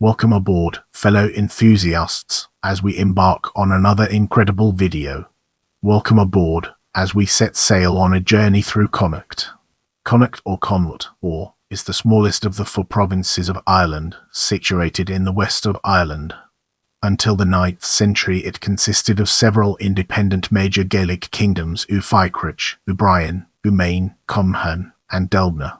Welcome aboard, fellow enthusiasts, as we embark on another incredible video. Welcome aboard, as we set sail on a journey through Connacht. Connacht or Connaught, or, is the smallest of the 4 provinces of Ireland, situated in the west of Ireland. Until the 9th century it consisted of several independent major Gaelic kingdoms: Fiachrach, Uí Briúin, Maine, Confederate and Delbhna.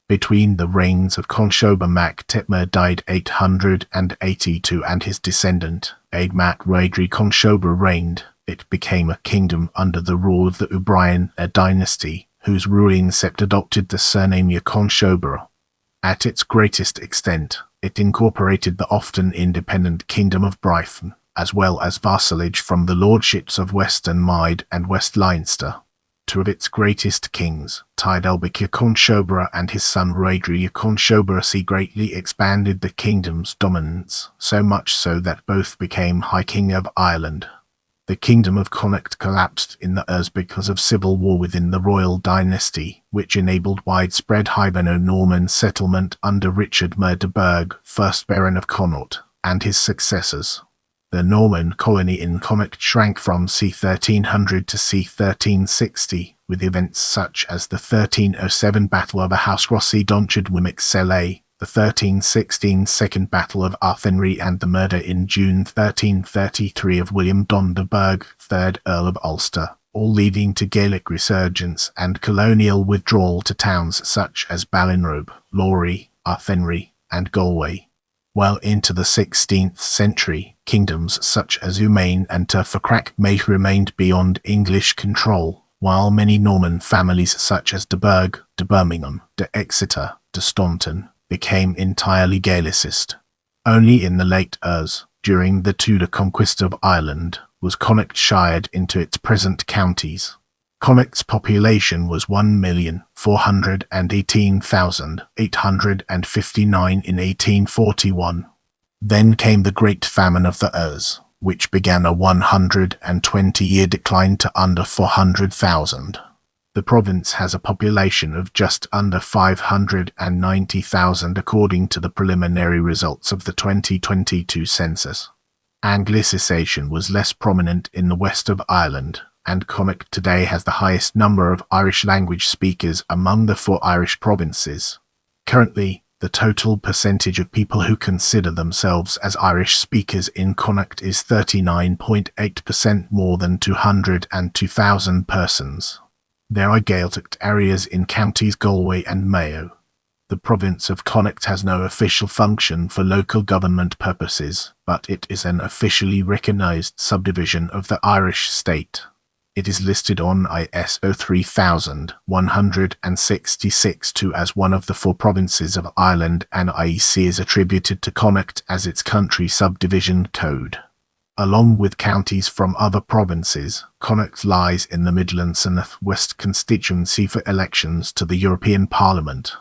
Between the reigns of Conchobar mac Taidg died 882 and his descendant, Aedh mac Ruaidri Conchobair reigned, it became a kingdom under the rule of the Uí Briúin, a dynasty, whose ruling sept adopted the surname Ua Conchobair. At its greatest extent, it incorporated the often independent Kingdom of Breifne, as well as vassalage from the lordships of Western Mide and West Leinster. 2 of its greatest kings, Tairrdelbach Ua Conchobair and his son Ruaidri Ua Conchobair, greatly expanded the kingdom's dominance, so much so that both became High King of Ireland. The kingdom of Connacht collapsed in the Aedh because of civil war within the royal dynasty, which enabled widespread Hiberno-Norman settlement under Richard Mide, 1st Baron of Connaught, and his successors. The Norman colony in Connacht shrank from c. 1300 to c. 1360, with events such as the 1307 Battle of Ahasrossi Donchad Wimic Selay, the 1316 Second Battle of Athenry, and the murder in June 1333 of William Donderberg, 3rd Earl of Ulster, all leading to Gaelic resurgence and colonial withdrawal to towns such as Ballinrobe, Lorry, Athenry, and Galway. Well into the 16th century, kingdoms such as Maine and Fiachrach remained beyond English control, while many Norman families such as de Burgh, de Birmingham, de Exeter, de Staunton, became entirely Gaelicist. Only in the late Aedh, during the Tudor conquest of Ireland, was Connacht shired into its present counties. Connacht's population was 1,418,859 in 1841. Then came the Great Famine of the Aedh, which began a 120-year decline to under 400,000. The province has a population of just under 590,000 according to the preliminary results of the 2022 census. Anglicisation was less prominent in the west of Ireland, and Connacht today has the highest number of Irish language speakers among the 4 Irish provinces. Currently, the total percentage of people who consider themselves as Irish speakers in Connacht is 39.8%, more than 202,000 persons. There are Gaelic areas in counties Galway and Mayo. The province of Connacht has no official function for local government purposes, but it is an officially recognised subdivision of the Irish state. It is listed on ISO 3166-2 as one of the 4 provinces of Ireland, and IEC is attributed to Connacht as its country subdivision code. Along with counties from other provinces, Connacht lies in the Midlands and West constituency for elections to the European Parliament.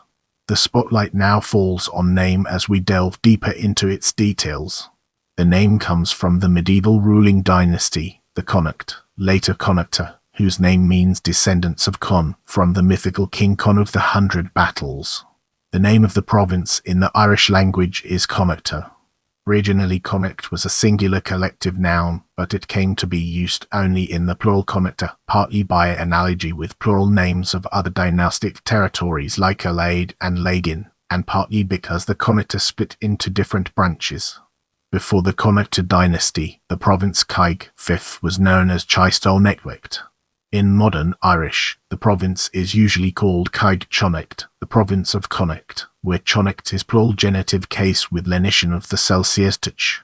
The spotlight now falls on name as we delve deeper into its details. The name comes from the medieval ruling dynasty, the Connaught, later Connaughta, whose name means descendants of Con, from the mythical King Con of the 100 Battles. The name of the province in the Irish language is Connaughta. Originally Connacht was a singular collective noun, but it came to be used only in the plural Connaughta, partly by analogy with plural names of other dynastic territories like Aedh and Leinster, and partly because the Connaughta split into different branches. Before the Connaught dynasty, the province Taidg Mór was known as Tairrdelbach. In modern Irish, the province is usually called Taidg Connacht, the province of Connacht, where Connacht is plural genitive case with lenition of the Celsius touch.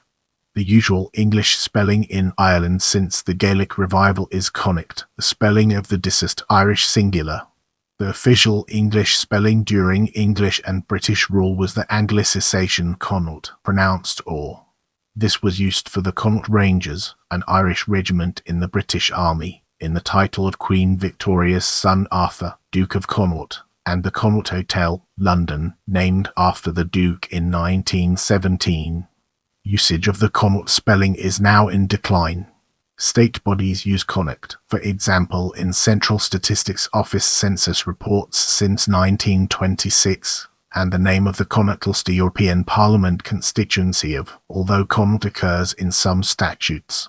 The usual English spelling in Ireland since the Gaelic revival is Connacht, the spelling of the deceased Irish singular. The official English spelling during English and British rule was the Anglicisation Connaught, pronounced or. This was used for the Connaught Rangers, an Irish regiment in the British Army, in the title of Queen Victoria's son Arthur, Duke of Connaught, and the Connaught Hotel, London, named after the Duke in 1917. Usage of the Connaught spelling is now in decline. State bodies use Connacht, for example in Central Statistics Office census reports since 1926. and the name of the Connaught European Parliament constituency of, although Connaught occurs in some statutes.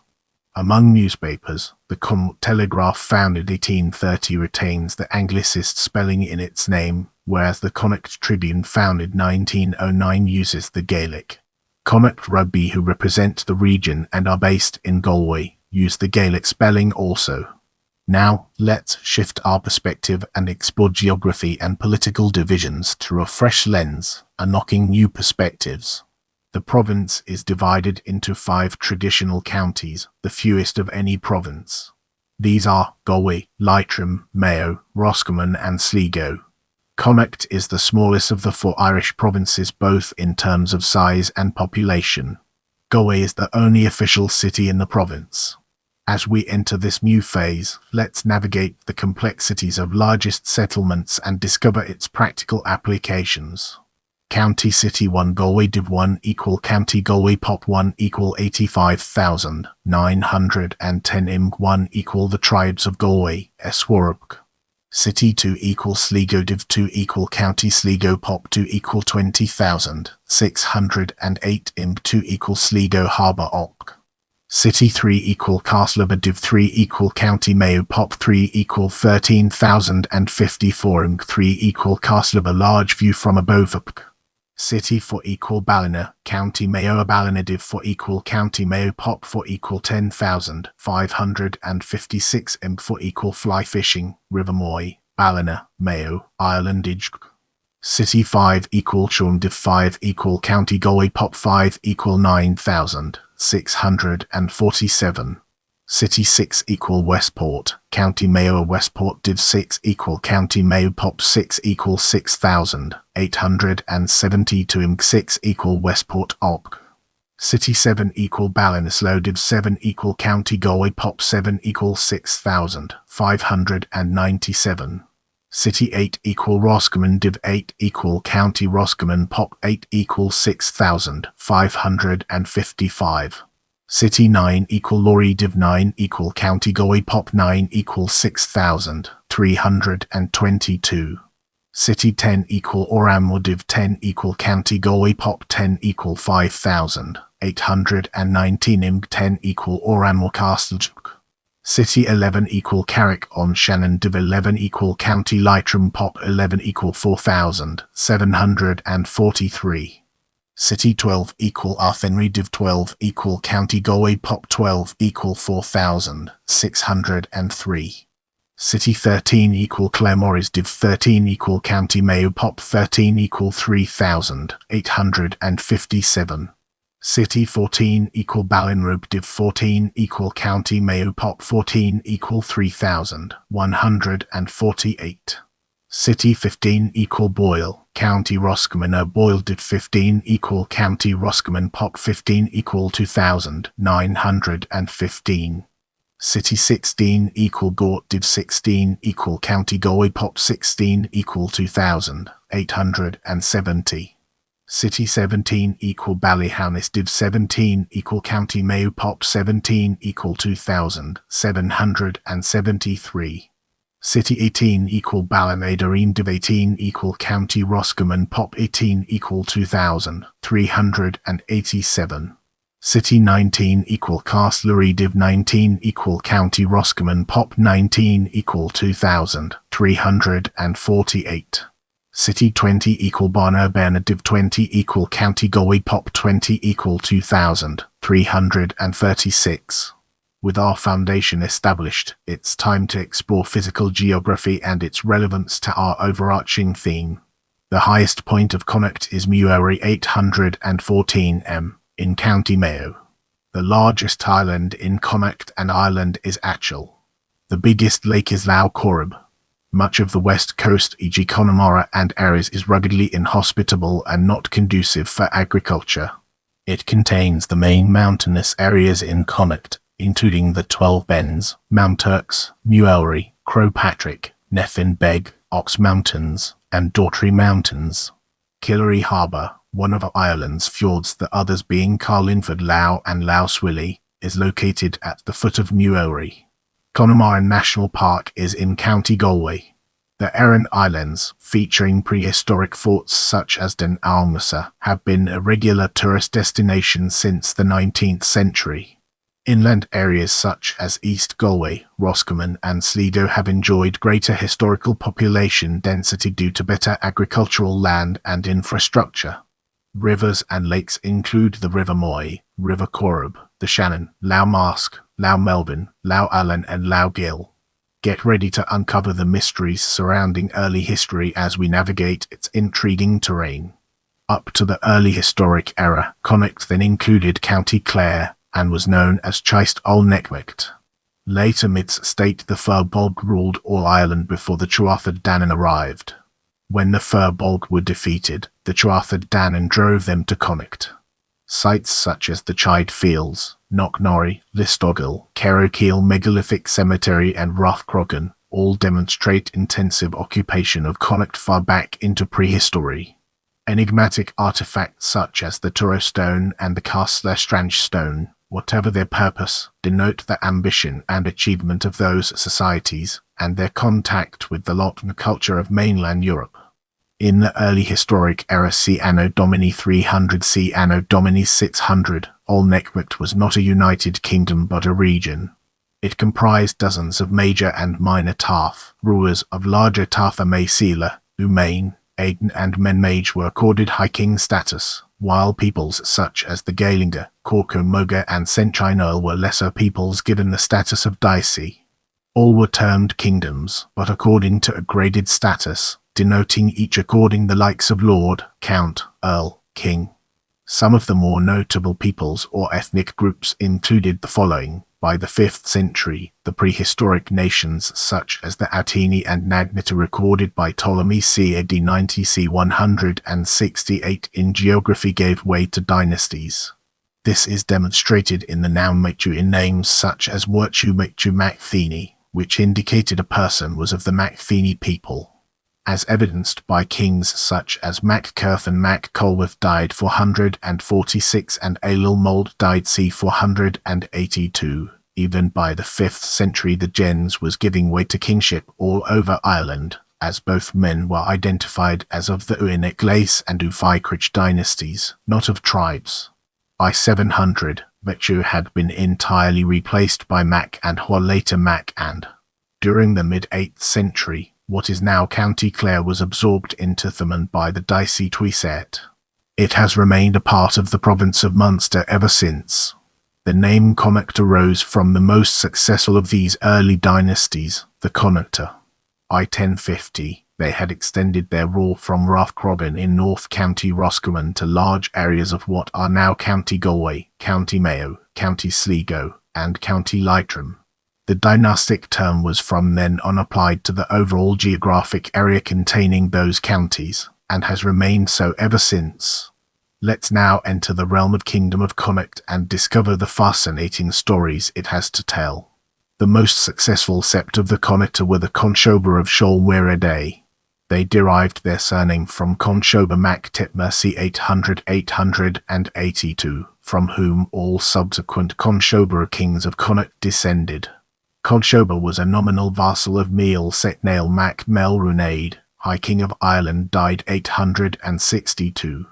Among newspapers, the Connaught Telegraph, founded 1830, retains the Anglicist spelling in its name, whereas the Connaught Tribune, founded 1909, uses the Gaelic. Connaught Rugby, who represent the region and are based in Galway, use the Gaelic spelling also. Now, let's shift our perspective and explore geography and political divisions through a fresh lens, unlocking new perspectives. The province is divided into 5 traditional counties, the fewest of any province. These are Galway, Leitrim, Mayo, Roscommon and Sligo. Connacht is the smallest of the 4 Irish provinces, both in terms of size and population. Galway is the only official city in the province. As we enter this new phase, let's navigate the complexities of largest settlements and discover its practical applications. County City 1 Galway Div 1 equal County Galway Pop 1 equal 85,910 Img 1 equal the Tribes of Galway, Eswaruk. City 2 equal Sligo Div 2 equal County Sligo Pop 2 equal 20,608 Img 2 equal Sligo Harbour Ok. City 3 equal Castlebar Div 3 equal County Mayo Pop 3 equal 13,054 Img 3 equal Castlebar Large View from above Upk. City 4 equal Ballina, County Mayo Ballina Div 4 equal County Mayo Pop 4 equal 10,556 Img 4 equal Fly Fishing, River Moy, Ballina, Mayo, Ireland Idg. City 5 equal Sean Div 5 equal County Galway Pop 5 equal 9,647. City 6 equal Westport, County Mayo Westport Div 6 equal County Mayo Pop 6 equal 6,872 Img 6 equal Westport Op. City 7 equal Ballinasloe Div 7 equal County Galway Pop 7 equal 6,597. City 8 equal Roscommon Div 8 equal County Roscommon Pop 8 equal 6,555. City 9 equal Lorry Div 9 equal County Galway Pop 9 equal 6,322. City 10 equal Oranmore Div 10 equal County Galway Pop 10 equal 5,819 Img 10 equal Oranmore Castle. City 11 equal Carrick on Shannon Div 11 equal County Leitrim Pop 11 equal 4,743. City 12 equal Athenry Div 12 equal County Galway Pop 12 equal 4,603. City 13 equal Claremorris Div 13 equal County Mayo Pop 13 equal 3,857. City 14 equal Ballinrobe Div 14 equal County Mayo Pop 14 equal 3,148. City 15 equal Boyle, County Roscommon Boyle Div 15 equal County Roscommon Pop 15 equal 2,915. City 16 equal Gort Div 16 equal County Galway Pop 16 equal 2,870. City 17 equal Ballyhownis Div 17 equal County Mayo Pop 17 equal 2,773. City 18 equal Ballinadoreen Div 18 equal County Roscommon Pop 18 equal 2,387. City 19 equal Castlereagh Div 19 equal County Roscommon Pop 19 equal 2,348. City 20 equal Barnabana Div 20 equal County Galway Pop 20 equal 2,336. With our foundation established, it's time to explore physical geography and its relevance to our overarching theme. The highest point of Connacht is Muiri 814 m, in County Mayo. The largest island in Connacht and Ireland is Atchell. The biggest lake is Lough Corrib. Much of the west coast, e.g. Connemara and Erris, is ruggedly inhospitable and not conducive for agriculture. It contains the main mountainous areas in Connacht, including the 12 Bens, Mount Turks, Newelry, Crowpatrick, Neffin Beg, Ox Mountains, and Daughtry Mountains. Killary Harbour, one of Ireland's fjords, the others being Carlinford Lough and Lough Swilly, is located at the foot of Newelry. Connemara National Park is in County Galway. The Aran Islands, featuring prehistoric forts such as Den Almasa, have been a regular tourist destination since the 19th century. Inland areas such as East Galway, Roscommon and Sligo have enjoyed greater historical population density due to better agricultural land and infrastructure. Rivers and lakes include the River Moy, River Corrib, the Shannon, Lough Mask, Lough Melvin, Lough Allen and Lough Gill. Get ready to uncover the mysteries surrounding early history as we navigate its intriguing terrain. Up to the early historic era, Connacht then included County Clare and was known as Chaist Ol Neckmecht. Later myths state the Firbolg ruled all Ireland before the Tuatha Danann arrived. When the Firbolg were defeated, the Tuatha Danann drove them to Connacht. Sites such as the Chide Fields, Knocknorry, Listogel, Carrowkeel Megalithic Cemetery and Rathcrogan all demonstrate intensive occupation of Connacht far back into prehistory. Enigmatic artifacts such as the Turo Stone and the Castler Strange Stone, whatever their purpose, denote the ambition and achievement of those societies and their contact with the Lothian culture of mainland Europe. In the early historic era c. Anno Domini 300 c. Anno Domini 600, Ol Neckmecht was not a united kingdom but a region. It comprised dozens of major and minor Taff. Rulers of larger Tafa Maesila, Maine, Aedh and Menmage were accorded high king status, while peoples such as the Gaelinga, Corco Moga and Senchinoil were lesser peoples given the status of dynasty. All were termed kingdoms, but according to a graded status, denoting each according the likes of lord, count, earl, king. Some of the more notable peoples or ethnic groups included the following. By the 5th century, the prehistoric nations such as the Atini and Nagnita recorded by Ptolemy c. AD 90 c. 168 in geography gave way to dynasties. This is demonstrated in the noun Mactu in names such as Werchu Mactu Macthini, which indicated a person was of the Macthini people, as evidenced by kings such as Mac Curth and Mac Colworth died 446 and Aelul Mold died c. 482. Even by the 5th century the gens was giving way to kingship all over Ireland, as both men were identified as of the Uinic Lace and Fiachrach dynasties, not of tribes. By 700, Vetchu had been entirely replaced by Mac and while later Mac and. During the mid-8th century, what is now County Clare was absorbed into Thomond by the Dicey Tuiset. It has remained a part of the province of Munster ever since. The name Connacht arose from the most successful of these early dynasties, the Connaughta. By 1050, they had extended their rule from Rathcrogan in North County Roscommon to large areas of what are now County Galway, County Mayo, County Sligo, and County Leitrim. The dynastic term was from then on applied to the overall geographic area containing those counties, and has remained so ever since. Let's now enter the realm of Kingdom of Connacht and discover the fascinating stories it has to tell. The most successful sept of the Connaughta were the Conchobar of Aedh. They derived their surname from Conchobar Mac Titma c. 882, from whom all subsequent Conchobar kings of Connacht descended. Conchobar was a nominal vassal of Miel Setnail Mac Melrunaid, High King of Ireland died 862.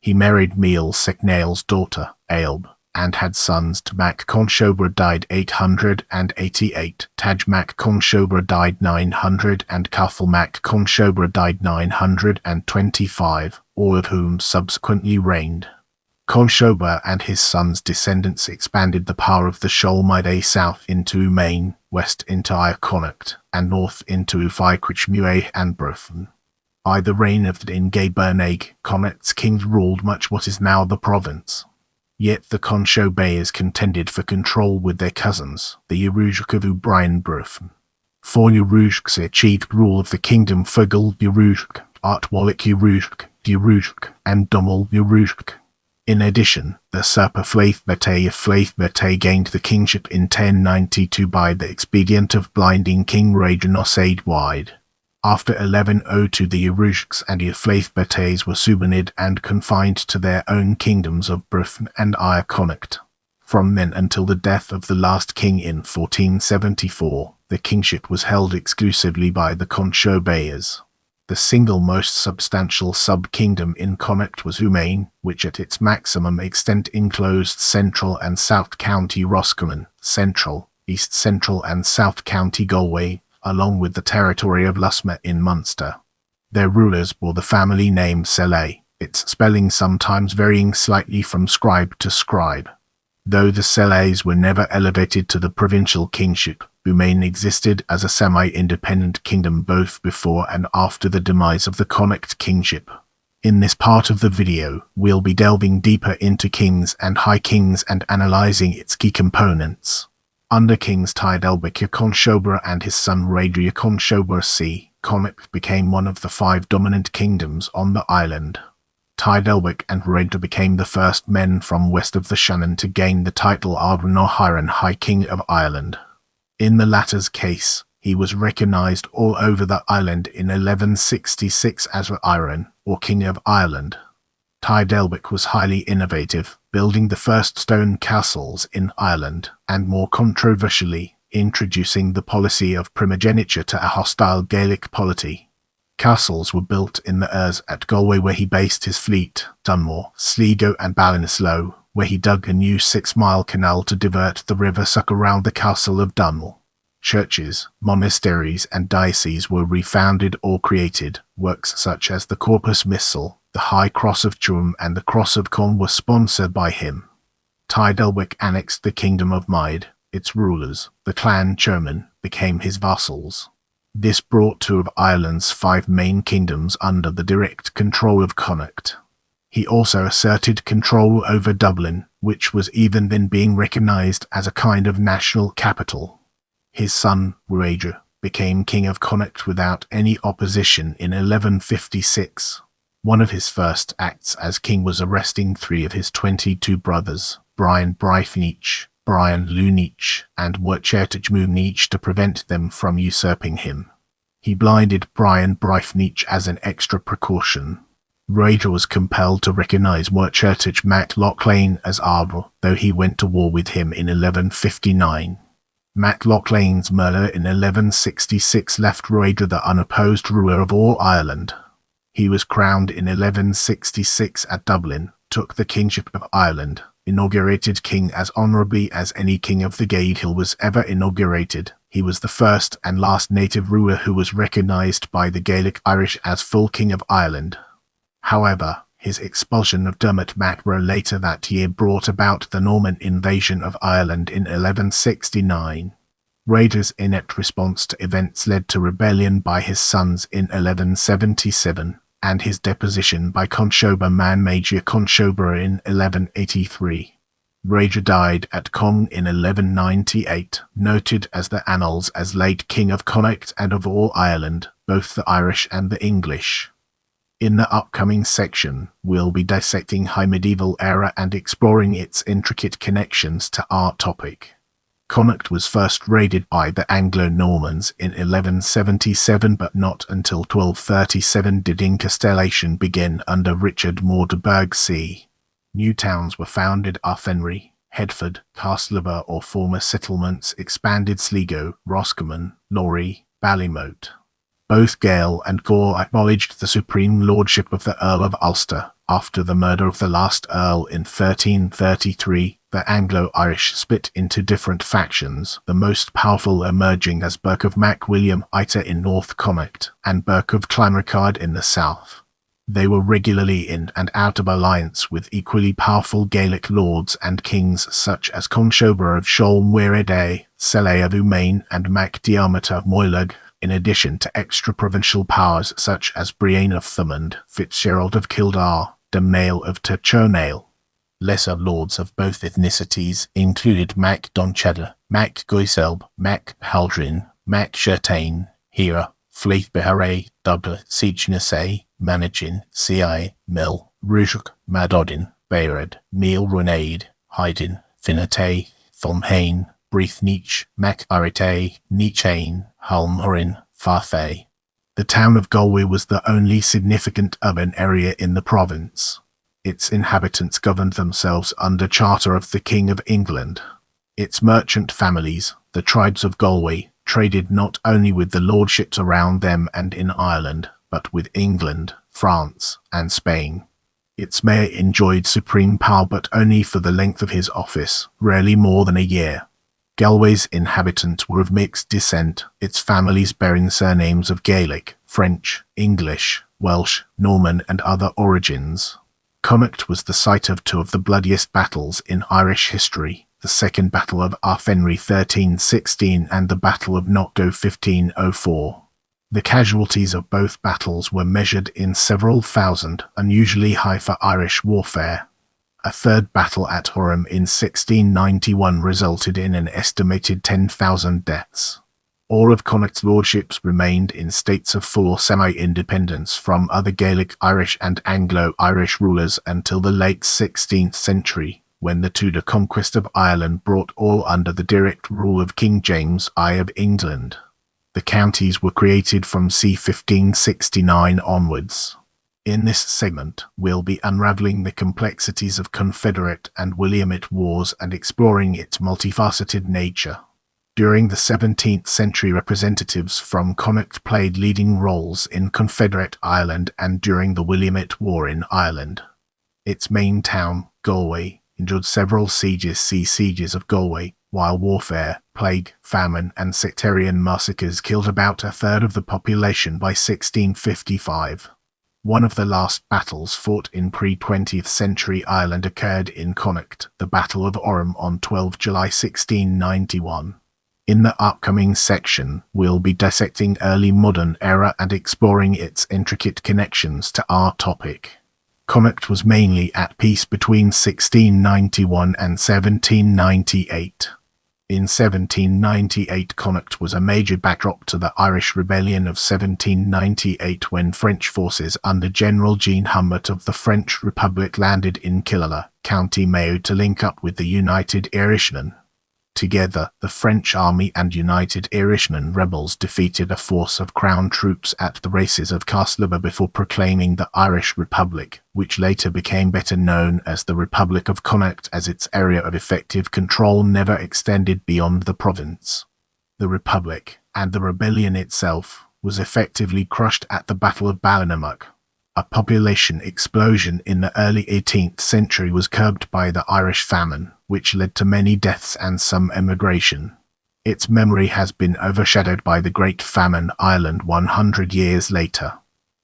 He married Miel Setnail's daughter, Aedh, and had sons. Mac Conchobar died 888, Taidg Mac Conchobar died 900 and Cuthel Mac Conchobar died 925, all of whom subsequently reigned. Conchobar and his sons' descendants expanded the power of the Shoal Mide south into Maine, west into Connacht, and north into Fiachrach Muay and Breifne. By the reign of Gaelic, Connacht's kings ruled much what is now the province. Yet the Conchobairs contended for control with their cousins, the Urujk of Uí Briúin Breifne. 4 Urujks achieved rule of the kingdom: Fugil Urujk, Artwallic Urujk, and Dummel Urujk. In addition, the Serpa Flaith Bate gained the kingship in 1092 by the expedient of blinding King Ruaidri Ó Conchobair. After 1102 the Urujks and Flaith Bates were subordinated and confined to their own kingdoms of Breifne and Connacht. From then until the death of the last king in 1474, the kingship was held exclusively by the Conchobairs. The single most substantial sub-kingdom in Connacht was Maine, which at its maximum extent enclosed central and south county Roscommon, central, east central and south county Galway, along with the territory of Lusma in Munster. Their rulers bore the family name Selay, its spelling sometimes varying slightly from scribe to scribe. Though the Selays were never elevated to the provincial kingship, Maine existed as a semi-independent kingdom both before and after the demise of the Connacht kingship. In this part of the video, we'll be delving deeper into kings and high kings and analysing its key components. Under kings Tairrdelbach Ua Conchobair and his son Ruaidri Ó Conchobair, Connacht became one of the 5 dominant kingdoms on the island. Taidg and Ruaidri became the first men from west of the Shannon to gain the title of Highran High King of Ireland. In the latter's case, he was recognised all over the island in 1166 as Highran, or King of Ireland. Taidg was highly innovative, building the first stone castles in Ireland, and more controversially, introducing the policy of primogeniture to a hostile Gaelic polity. Castles were built in the Earls at Galway where he based his fleet, Dunmore, Sligo and Ballinasloe, where he dug a new 6-mile canal to divert the river Suck around the castle of Dunmore. Churches, monasteries and dioceses were refounded or created. Works such as the Corpus Missal, the High Cross of Tuam and the Cross of Con were sponsored by him. Tairrdelbach annexed the Kingdom of Mide. Its rulers, the clan chairmen, became his vassals. This brought 2 of Ireland's 5 main kingdoms under the direct control of Connacht. He also asserted control over Dublin, which was even then being recognised as a kind of national capital. His son, Ruaidri, became king of Connacht without any opposition in 1156. One of his first acts as king was arresting 3 of his 22 brothers, Brian Breifne, Brian Lunich, and Taidg Mór to prevent them from usurping him. He blinded Brian Breifne as an extra precaution. Ruaidri was compelled to recognise Taidg Mór as Aedh, though he went to war with him in 1159. Maclauchlan's murder in 1166 left Ruaidri the unopposed ruler of all Ireland. He was crowned in 1166 at Dublin, took the kingship of Ireland, inaugurated king as honourably as any king of the Gaedhil was ever inaugurated. He was the first and last native ruler who was recognised by the Gaelic Irish as full king of Ireland. However, his expulsion of Dermot MacBro later that year brought about the Norman invasion of Ireland in 1169. Ruaidri's inept response to events led to rebellion by his sons in 1177, and his deposition by Conchobar man Major Conchobar in 1183. Ruaidri died at Cong in 1198, noted as the annals as late King of Connacht and of all Ireland, both the Irish and the English. In the upcoming section, we'll be dissecting High Medieval era and exploring its intricate connections to our topic. Connacht was first raided by the Anglo-Normans in 1177, but not until 1237 did incastellation begin under Richard Mór de Burgh. New towns were founded: Athenry, Headford, Castlebar or former settlements expanded: Sligo, Roscommon, Lorry, Ballymote. Both Gael and Gore acknowledged the supreme lordship of the Earl of Ulster. After the murder of the last Earl in 1333, the Anglo-Irish split into different factions, the most powerful emerging as Burke of Mac William Ita in North Connacht, and Burke of Clanricarde in the south. They were regularly in and out of alliance with equally powerful Gaelic lords and kings such as Conchobar of Aedh, Selay of Maine and Mac Diarmid of Moylurg, in addition to extra-provincial powers such as Brian of Thomond, Fitzgerald of Kildare, Domhnall of Tirchonale. Lesser lords of both ethnicities included Mac Doncheddar, Mac Goiselb, Mac Haldrin, Mac Shertain, Hira, Fleith Beharay, Dubla, Sichnasay, Managin, Ci, Mill, Rujuk, Madodin, Bayred, Neil Runaid, Haydn, Finatay, Thomhain, Breithnich, Mac Arite, Nichain, Halmorin, Farthay. The town of Galway was the only significant urban area in the province. Its inhabitants governed themselves under charter of the King of England. Its merchant families, the tribes of Galway, traded not only with the lordships around them and in Ireland, but with England, France, and Spain. Its mayor enjoyed supreme power but only for the length of his office, rarely more than a year. Galway's inhabitants were of mixed descent, its families bearing surnames of Gaelic, French, English, Welsh, Norman and other origins. Connaught was the site of two of the bloodiest battles in Irish history, the Second Battle of Athenry 1316 and the Battle of Knockdoe 1504. The casualties of both battles were measured in several thousand, unusually high for Irish warfare. A third battle at Orem in 1691 resulted in an estimated 10,000 deaths. All of Connaucht's lordships remained in states of full or semi-independence from other Gaelic, Irish and Anglo-Irish rulers until the late 16th century, when the Tudor conquest of Ireland brought all under the direct rule of King James I of England. The counties were created from c. 1569 onwards. In this segment, we'll be unraveling the complexities of Confederate and Williamite wars and exploring its multifaceted nature. During the 17th century, representatives from Connaught played leading roles in Confederate Ireland and during the Williamite War in Ireland. Its main town, Galway, endured several sieges. See Sieges of Galway, while warfare, plague, famine and sectarian massacres killed about a third of the population by 1655. One of the last battles fought in pre-20th century Ireland occurred in Connaught, the Battle of Orem on 12 July 1691. In the upcoming section, we'll be dissecting early modern era and exploring its intricate connections to our topic. Connaught was mainly at peace between 1691 and 1798. In 1798, Connaught was a major backdrop to the Irish Rebellion of 1798 when French forces under General Jean Humbert of the French Republic landed in Killala, County Mayo to link up with the United Irishmen. Together, the French army and United Irishmen rebels defeated a force of Crown troops at the races of Castlebar before proclaiming the Irish Republic, which later became better known as the Republic of Connaught, as its area of effective control never extended beyond the province. The Republic, and the rebellion itself, was effectively crushed at the Battle of Ballinamuck. A population explosion in the early 18th century was curbed by the Irish famine, which led to many deaths and some emigration. Its memory has been overshadowed by the Great Famine Ireland 100 years later.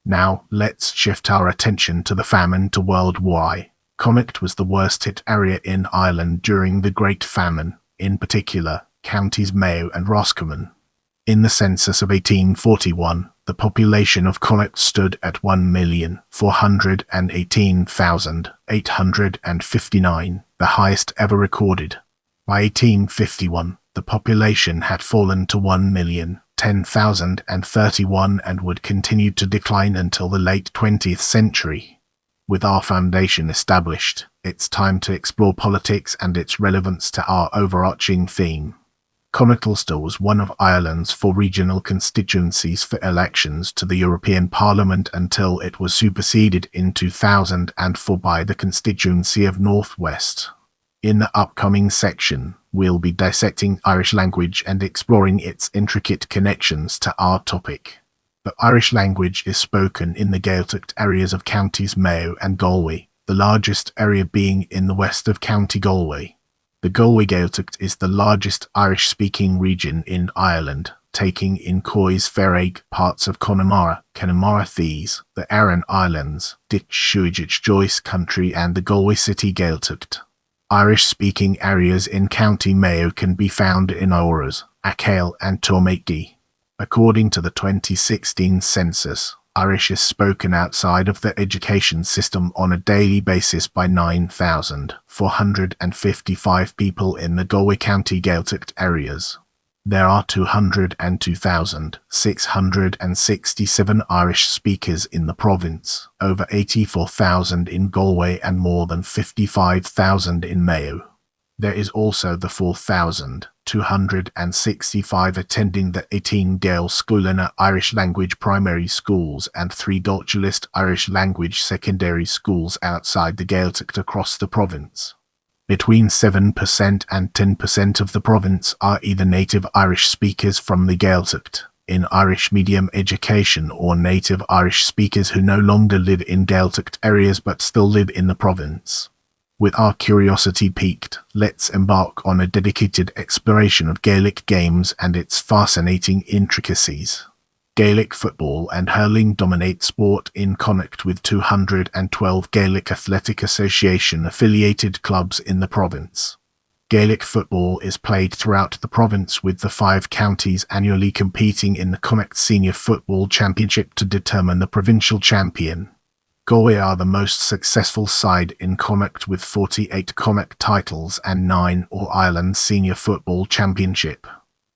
Now, let's shift our attention to the famine to World War. Connaught was the worst hit area in Ireland during the Great Famine, in particular, counties Mayo and Roscommon. In the census of 1841, the population of Connaught stood at 1,418,859, the highest ever recorded. By 1851, the population had fallen to 1,010,031 and would continue to decline until the late 20th century. With our foundation established, it's time to explore politics and its relevance to our overarching theme. Connaught Ulster was one of Ireland's 4 regional constituencies for elections to the European Parliament until it was superseded in 2004 by the constituency of North West. In the upcoming section, we'll be dissecting Irish language and exploring its intricate connections to our topic. The Irish language is spoken in the Gaeltacht areas of counties Mayo and Galway, the largest area being in the west of County Galway. The Galway Gaeltacht is the largest Irish-speaking region in Ireland, taking in Cois Fearaig, parts of Connemara, Connemara Thieves, the Aran Islands, Ditch Shuigich Joyce Country and the Galway City Gaeltacht. Irish-speaking areas in County Mayo can be found in Owras, Achill and Tairrdelbach. According to the 2016 census, Irish is spoken outside of the education system on a daily basis by 9,455 people in the Galway County Gaeltacht areas. There are 202,667 Irish speakers in the province, over 84,000 in Galway and more than 55,000 in Mayo. There is also the 4,265 attending the 18 Gael Scoilena Irish language primary schools and 3 Gaeltacht Irish language secondary schools outside the Gaeltacht across the province. Between 7% and 10% of the province are either native Irish speakers from the Gaeltacht, in Irish medium education, or native Irish speakers who no longer live in Gaeltacht areas but still live in the province. With our curiosity piqued, let's embark on a dedicated exploration of Gaelic games and its fascinating intricacies. Gaelic football and hurling dominate sport in Connacht, with 212 Gaelic Athletic Association affiliated clubs in the province. Gaelic football is played throughout the province, with the 5 counties annually competing in the Connacht Senior Football Championship to determine the provincial champion. Galway are the most successful side in Connacht, with 48 Connacht titles and 9 All-Ireland Senior Football Championship.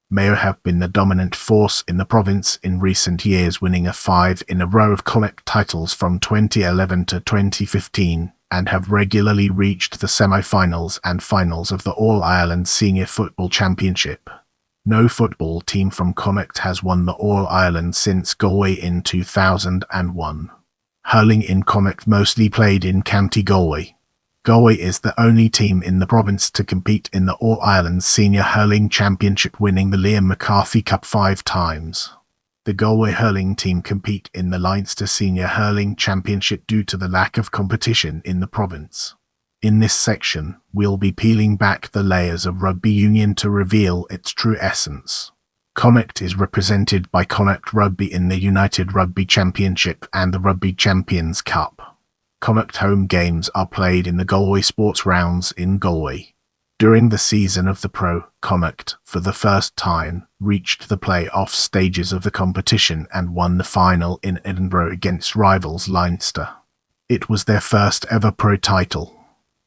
Mayo have been the dominant force in the province in recent years, winning 5 in a row of Connacht titles from 2011 to 2015, and have regularly reached the semi-finals and finals of the All-Ireland Senior Football Championship. No football team from Connacht has won the All-Ireland since Galway in 2001. Hurling in Connacht mostly played in County Galway. Galway is the only team in the province to compete in the All-Ireland Senior Hurling Championship, winning the Liam McCarthy Cup 5 times. The Galway hurling team compete in the Leinster Senior Hurling Championship due to the lack of competition in the province. In this section, we'll be peeling back the layers of rugby union to reveal its true essence. Connacht is represented by Connacht Rugby in the United Rugby Championship and the Rugby Champions Cup. Connacht home games are played in the Galway Sports Rounds in Galway. During the season of the Pro, Connacht, for the first time, reached the play-off stages of the competition and won the final in Edinburgh against rivals Leinster. It was their first ever Pro title.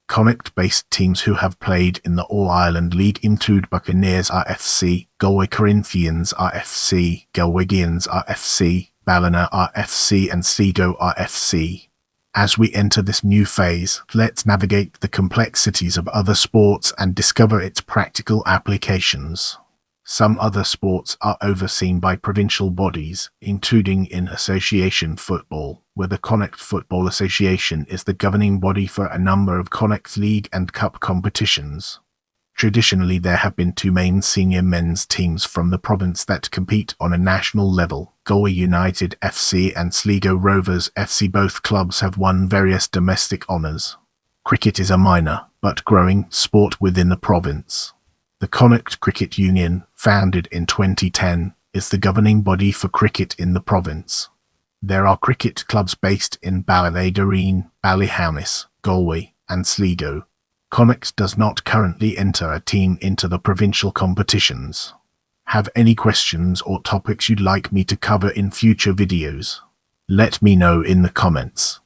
Connacht-based teams who have played in the All-Ireland League include Buccaneers RFC, Galway Corinthians RFC, Galwegians RFC, Ballina RFC and Sligo RFC. As we enter this new phase, let's navigate the complexities of other sports and discover its practical applications. Some other sports are overseen by provincial bodies, including in association football, where the Connacht Football Association is the governing body for a number of Connacht League and Cup competitions. Traditionally, there have been 2 main senior men's teams from the province that compete on a national level, Galway United FC and Sligo Rovers FC. Both clubs have won various domestic honours. Cricket is a minor, but growing, sport within the province. The Connacht Cricket Union, founded in 2010, is the governing body for cricket in the province. There are cricket clubs based in Ballyderreen, Ballyhaunis, Galway, and Sligo. Connacht does not currently enter a team into the provincial competitions. Have any questions or topics you'd like me to cover in future videos? Let me know in the comments.